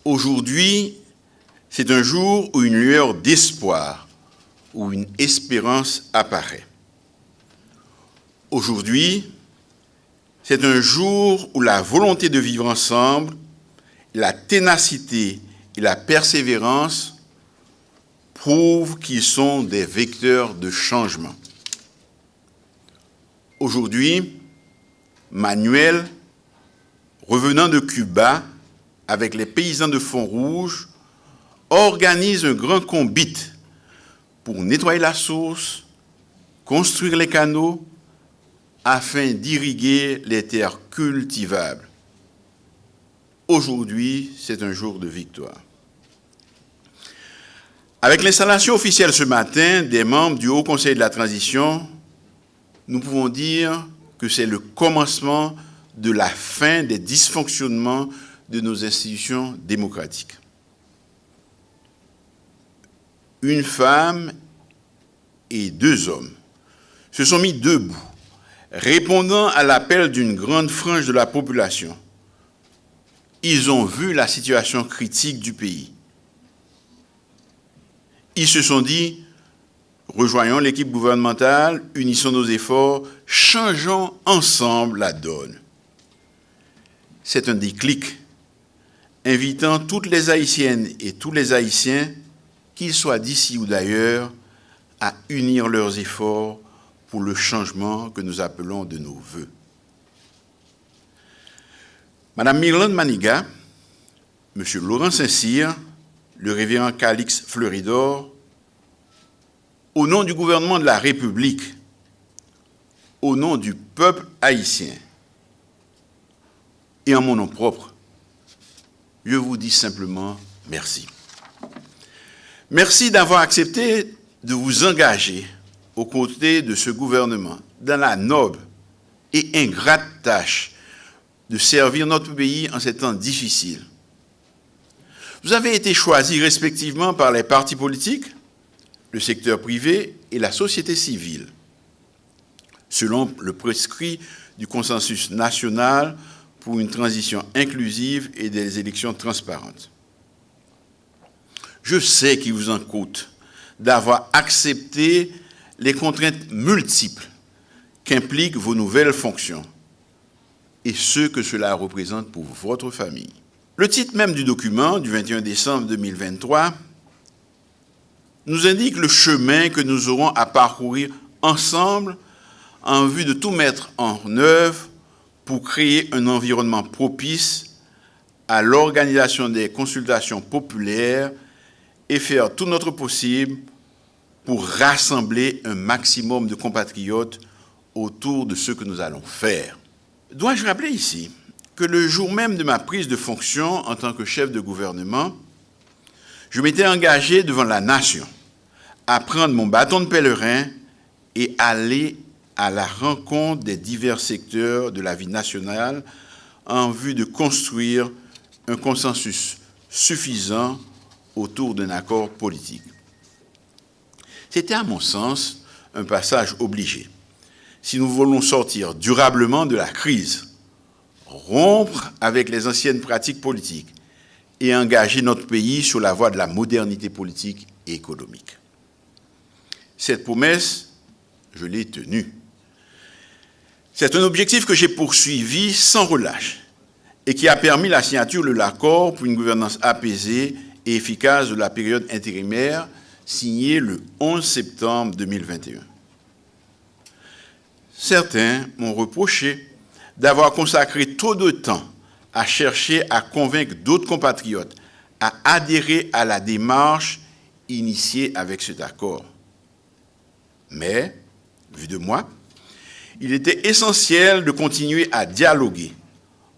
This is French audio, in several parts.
Aujourd'hui, c'est un jour où une lueur d'espoir, où une espérance apparaît. Aujourd'hui, c'est un jour où la volonté de vivre ensemble, la ténacité et la persévérance prouvent qu'ils sont des vecteurs de changement. Aujourd'hui, Manuel, revenant de Cuba avec les paysans de Font-Rouge, organise un grand combit pour nettoyer la source, construire les canaux, afin d'irriguer les terres cultivables. Aujourd'hui, c'est un jour de victoire. Avec l'installation officielle ce matin des membres du Haut Conseil de la Transition, nous pouvons dire que c'est le commencement de la fin des dysfonctionnements de nos institutions démocratiques. Une femme et 2 hommes se sont mis debout, répondant à l'appel d'une grande frange de la population. Ils ont vu la situation critique du pays. Ils se sont dit, rejoignons l'équipe gouvernementale, unissons nos efforts, changeons ensemble la donne. C'est un déclic, invitant toutes les Haïtiennes et tous les Haïtiens, qu'ils soient d'ici ou d'ailleurs, à unir leurs efforts pour le changement que nous appelons de nos vœux. Madame Myrlande Maniga, Monsieur Laurent Saint-Cyr, le révérend Calix Fleuridor, au nom du gouvernement de la République, au nom du peuple haïtien et en mon nom propre, je vous dis simplement merci. Merci d'avoir accepté de vous engager aux côtés de ce gouvernement dans la noble et ingrate tâche de servir notre pays en ces temps difficiles. Vous avez été choisis respectivement par les partis politiques, le secteur privé et la société civile, selon le prescrit du consensus national pour une transition inclusive et des élections transparentes. Je sais qu'il vous en coûte d'avoir accepté les contraintes multiples qu'impliquent vos nouvelles fonctions et ce que cela représente pour votre famille. Le titre même du document du 21 décembre 2023 nous indique le chemin que nous aurons à parcourir ensemble en vue de tout mettre en œuvre pour créer un environnement propice à l'organisation des consultations populaires et faire tout notre possible pour rassembler un maximum de compatriotes autour de ce que nous allons faire. Dois-je rappeler ici que le jour même de ma prise de fonction en tant que chef de gouvernement, je m'étais engagé devant la nation à prendre mon bâton de pèlerin et aller à la rencontre des divers secteurs de la vie nationale en vue de construire un consensus suffisant autour d'un accord politique. C'était, à mon sens, un passage obligé. Si nous voulons sortir durablement de la crise, rompre avec les anciennes pratiques politiques et engager notre pays sur la voie de la modernité politique et économique. Cette promesse, je l'ai tenue. C'est un objectif que j'ai poursuivi sans relâche et qui a permis la signature de l'accord pour une gouvernance apaisée et efficace de la période intérimaire signé le 11 septembre 2021. Certains m'ont reproché d'avoir consacré trop de temps à chercher à convaincre d'autres compatriotes à adhérer à la démarche initiée avec cet accord. Mais, vu de moi, il était essentiel de continuer à dialoguer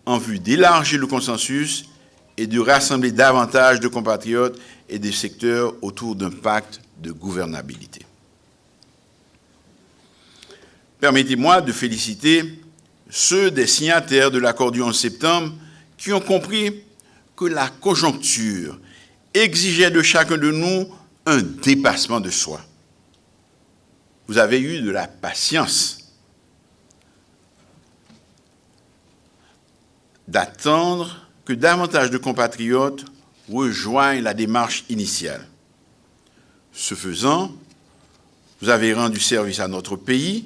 en vue d'élargir le consensus et de rassembler davantage de compatriotes et des secteurs autour d'un pacte de gouvernabilité. Permettez-moi de féliciter ceux des signataires de l'accord du 11 septembre qui ont compris que la conjoncture exigeait de chacun de nous un dépassement de soi. Vous avez eu de la patience d'attendre que davantage de compatriotes rejoignent la démarche initiale. Ce faisant, vous avez rendu service à notre pays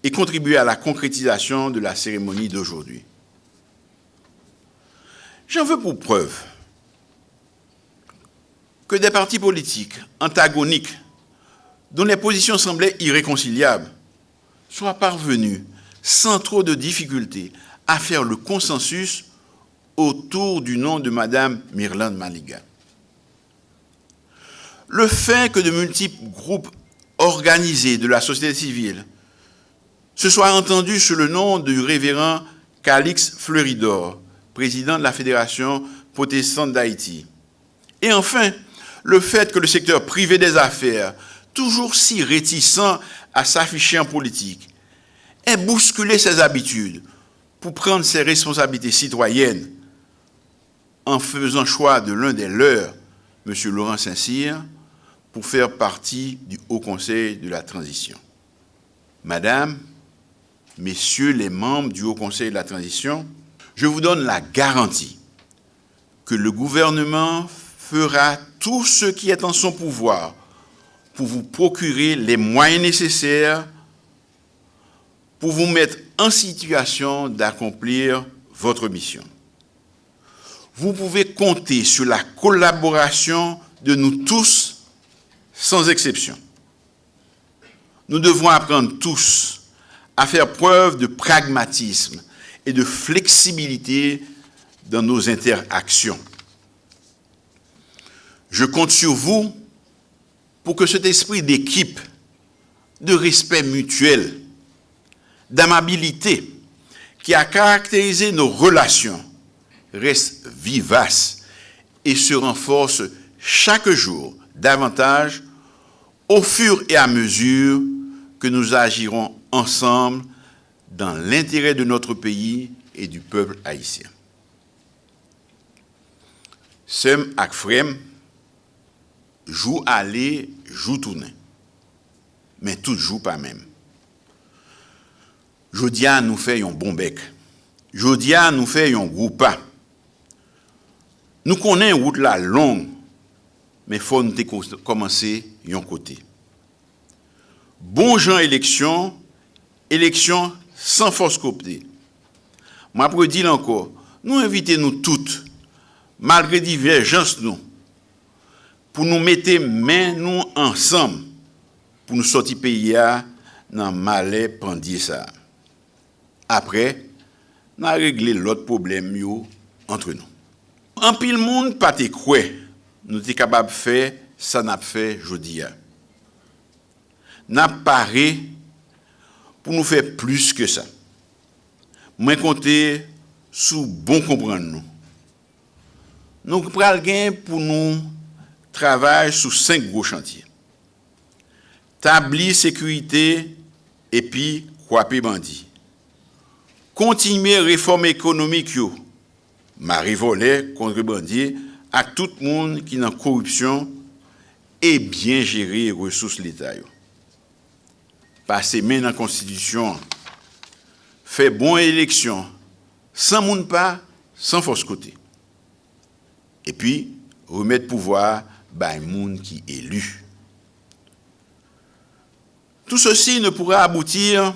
et contribué à la concrétisation de la cérémonie d'aujourd'hui. J'en veux pour preuve que des partis politiques antagoniques, dont les positions semblaient irréconciliables, soient parvenus, sans trop de difficultés, à faire le consensus autour du nom de Mme Myrlande Maliga. Le fait que de multiples groupes organisés de la société civile se soient entendus sous le nom du révérend Calix Fleuridor, président de la Fédération protestante d'Haïti. Et enfin, le fait que le secteur privé des affaires, toujours si réticent à s'afficher en politique, ait bousculé ses habitudes pour prendre ses responsabilités citoyennes en faisant choix de l'un des leurs, M. Laurent Saint-Cyr, pour faire partie du Haut Conseil de la Transition. Madame, Messieurs les membres du Haut Conseil de la Transition, je vous donne la garantie que le gouvernement fera tout ce qui est en son pouvoir pour vous procurer les moyens nécessaires pour vous mettre en situation d'accomplir votre mission. Vous pouvez compter sur la collaboration de nous tous, sans exception. Nous devons apprendre tous à faire preuve de pragmatisme et de flexibilité dans nos interactions. Je compte sur vous pour que cet esprit d'équipe, de respect mutuel, d'amabilité qui a caractérisé nos relations reste vivace et se renforce chaque jour davantage au fur et à mesure que nous agirons ensemble dans l'intérêt de notre pays et du peuple haïtien. Sem ak frem, jou aller, jou tourner, mais tout joue pas même. Jodia nous fait un bon bec. Jodia nous fait un groupe. Nous connaissons une route là longue, mais il faut nous commencer d'un côté. Bon gens élection, élection sans force cooptée. Moi, pour dire encore, nous invitons nous toutes, malgré divergences nous, pour nous mettre main nous ensemble, pour nous sortir pays dans le malais pendier ça. Après, nous avons réglé l'autre problème entre nous. En pile monde pas te croire, nous sommes capables de faire ça n'a fait aujourd'hui. N'a paré pour nous faire plus que ça. Moi compter sous bon comprendre nous. Nous pral gain pour nous travailler sur 5 gros chantiers. Tablir sécurité et puis croiper bandit. Continuer réforme économique yo. Marie volet, contrebandier, à tout le monde qui est en corruption et bien gérer les ressources de l'État. Passer main dans la Constitution, faire bonne élection, sans monde pas, sans force côté. Et puis, remettre pouvoir à monde qui est élu. Tout ceci ne pourra aboutir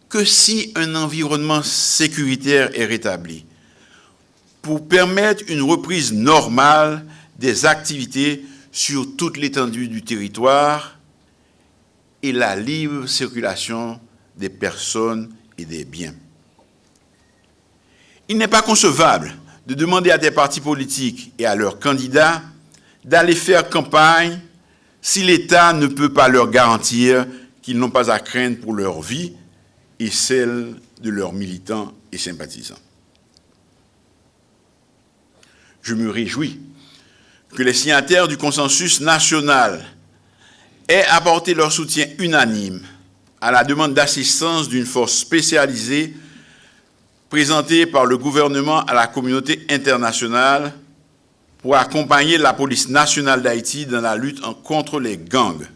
que si un environnement sécuritaire est rétabli, pour permettre une reprise normale des activités sur toute l'étendue du territoire et la libre circulation des personnes et des biens. Il n'est pas concevable de demander à des partis politiques et à leurs candidats d'aller faire campagne si l'État ne peut pas leur garantir qu'ils n'ont pas à craindre pour leur vie et celle de leurs militants et sympathisants. Je me réjouis que les signataires du consensus national aient apporté leur soutien unanime à la demande d'assistance d'une force spécialisée présentée par le gouvernement à la communauté internationale pour accompagner la police nationale d'Haïti dans la lutte contre les gangs.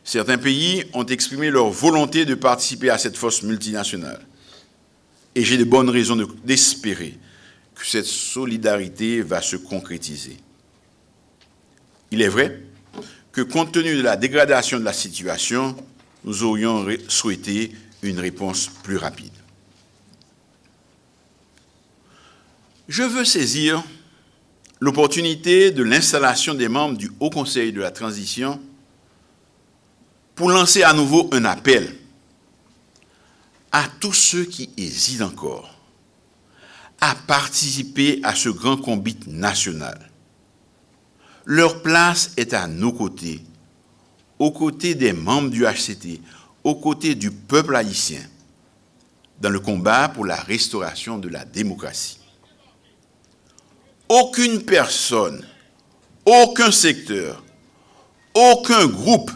Certains pays ont exprimé leur volonté de participer à cette force multinationale. Et j'ai de bonnes raisons d'espérer que cette solidarité va se concrétiser. Il est vrai que compte tenu de la dégradation de la situation, nous aurions souhaité une réponse plus rapide. Je veux saisir l'opportunité de l'installation des membres du Haut Conseil de la Transition pour lancer à nouveau un appel à tous ceux qui hésitent encore à participer à ce grand combat national. Leur place est à nos côtés, aux côtés des membres du HCT, aux côtés du peuple haïtien, dans le combat pour la restauration de la démocratie. Aucune personne, aucun secteur, aucun groupe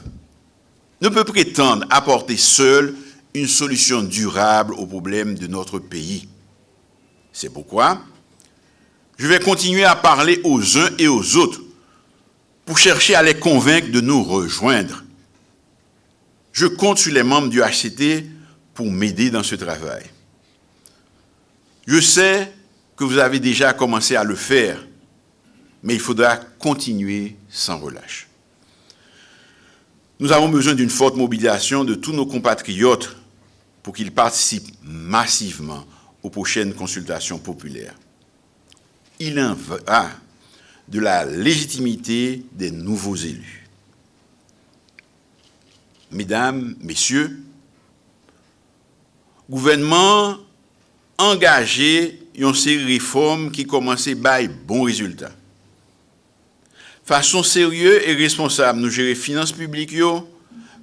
ne peut prétendre apporter seul une solution durable aux problèmes de notre pays. C'est pourquoi je vais continuer à parler aux uns et aux autres pour chercher à les convaincre de nous rejoindre. Je compte sur les membres du HCT pour m'aider dans ce travail. Je sais que vous avez déjà commencé à le faire, mais il faudra continuer sans relâche. Nous avons besoin d'une forte mobilisation de tous nos compatriotes pour qu'ils participent massivement aux prochaines consultations populaires. Il en va de la légitimité des nouveaux élus. Mesdames, Messieurs, gouvernement engagé une série de réformes qui commençaient à bailler bons résultats. Façon sérieuse et responsable, nous gérer finances publiques,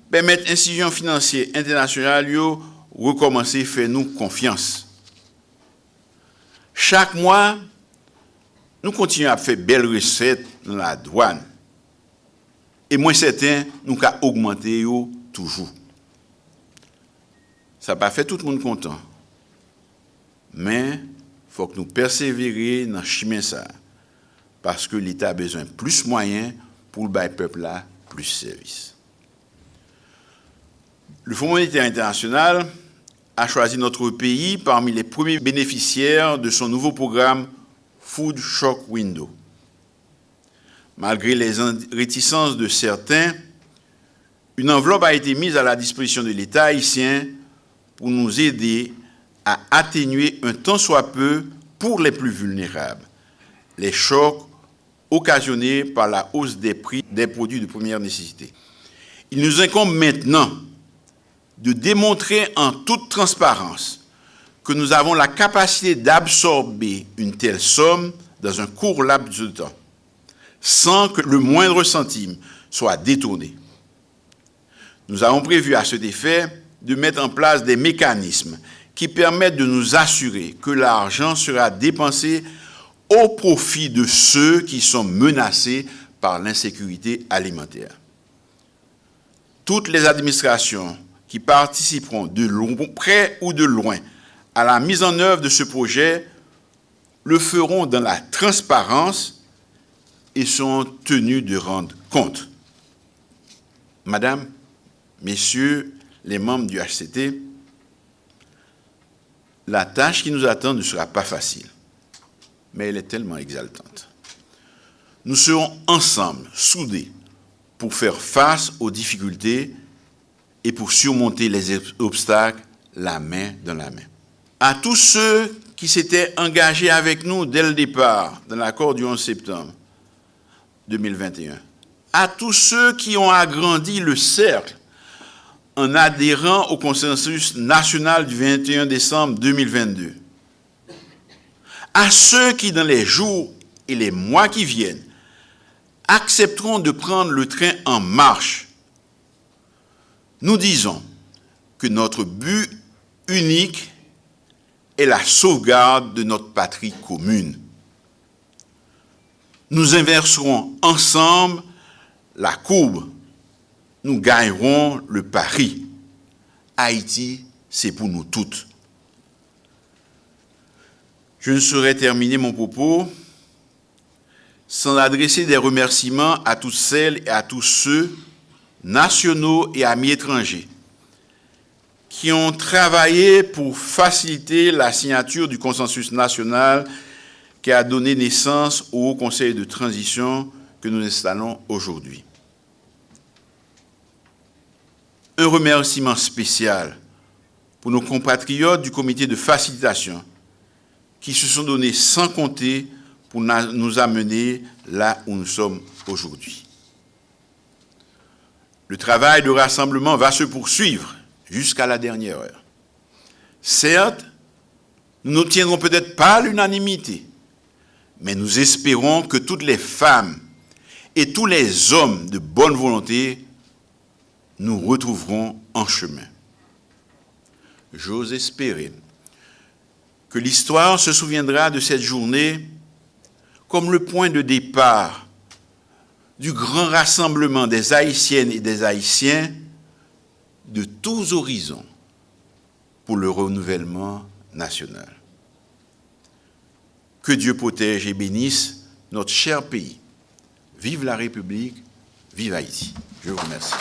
permettre institutions financières internationales, recommencer à faire nous confiance. Chaque mois, nous continuons à faire belles recettes dans la douane. Et moins certain, nous avons augmenté toujours. Ça n'a pas fait tout le monde content. Mais il faut que nous persévérer dans le chemin ça. Parce que l'État a besoin de plus de moyens pour le peuple là plus de services. Le Fonds monétaire international a choisi notre pays parmi les premiers bénéficiaires de son nouveau programme Food Shock Window. Malgré les réticences de certains, une enveloppe a été mise à la disposition de l'État haïtien pour nous aider à atténuer un tant soit peu pour les plus vulnérables les chocs occasionnés par la hausse des prix des produits de première nécessité. Il nous incombe maintenant de démontrer en toute transparence que nous avons la capacité d'absorber une telle somme dans un court laps de temps, sans que le moindre centime soit détourné. Nous avons prévu à cet effet de mettre en place des mécanismes qui permettent de nous assurer que l'argent sera dépensé au profit de ceux qui sont menacés par l'insécurité alimentaire. Toutes les administrations qui participeront de près ou de loin à la mise en œuvre de ce projet le feront dans la transparence et sont tenus de rendre compte. Madame, Messieurs les membres du HCT, la tâche qui nous attend ne sera pas facile, mais elle est tellement exaltante. Nous serons ensemble, soudés, pour faire face aux difficultés et pour surmonter les obstacles la main dans la main. À tous ceux qui s'étaient engagés avec nous dès le départ dans l'accord du 11 septembre 2021, à tous ceux qui ont agrandi le cercle en adhérant au consensus national du 21 décembre 2022, à ceux qui, dans les jours et les mois qui viennent, accepteront de prendre le train en marche, nous disons que notre but unique est la sauvegarde de notre patrie commune. Nous inverserons ensemble la courbe. Nous gagnerons le pari. Haïti, c'est pour nous toutes. Je ne saurais terminer mon propos sans adresser des remerciements à toutes celles et à tous ceux, nationaux et amis étrangers, qui ont travaillé pour faciliter la signature du consensus national qui a donné naissance au Haut Conseil de transition que nous installons aujourd'hui. Un remerciement spécial pour nos compatriotes du comité de facilitation qui se sont donnés sans compter pour nous amener là où nous sommes aujourd'hui. Le travail de rassemblement va se poursuivre jusqu'à la dernière heure. Certes, nous n'obtiendrons peut-être pas l'unanimité, mais nous espérons que toutes les femmes et tous les hommes de bonne volonté nous retrouveront en chemin. J'ose espérer que l'histoire se souviendra de cette journée comme le point de départ du grand rassemblement des Haïtiennes et des Haïtiens de tous horizons pour le renouvellement national. Que Dieu protège et bénisse notre cher pays. Vive la République, vive Haïti. Je vous remercie.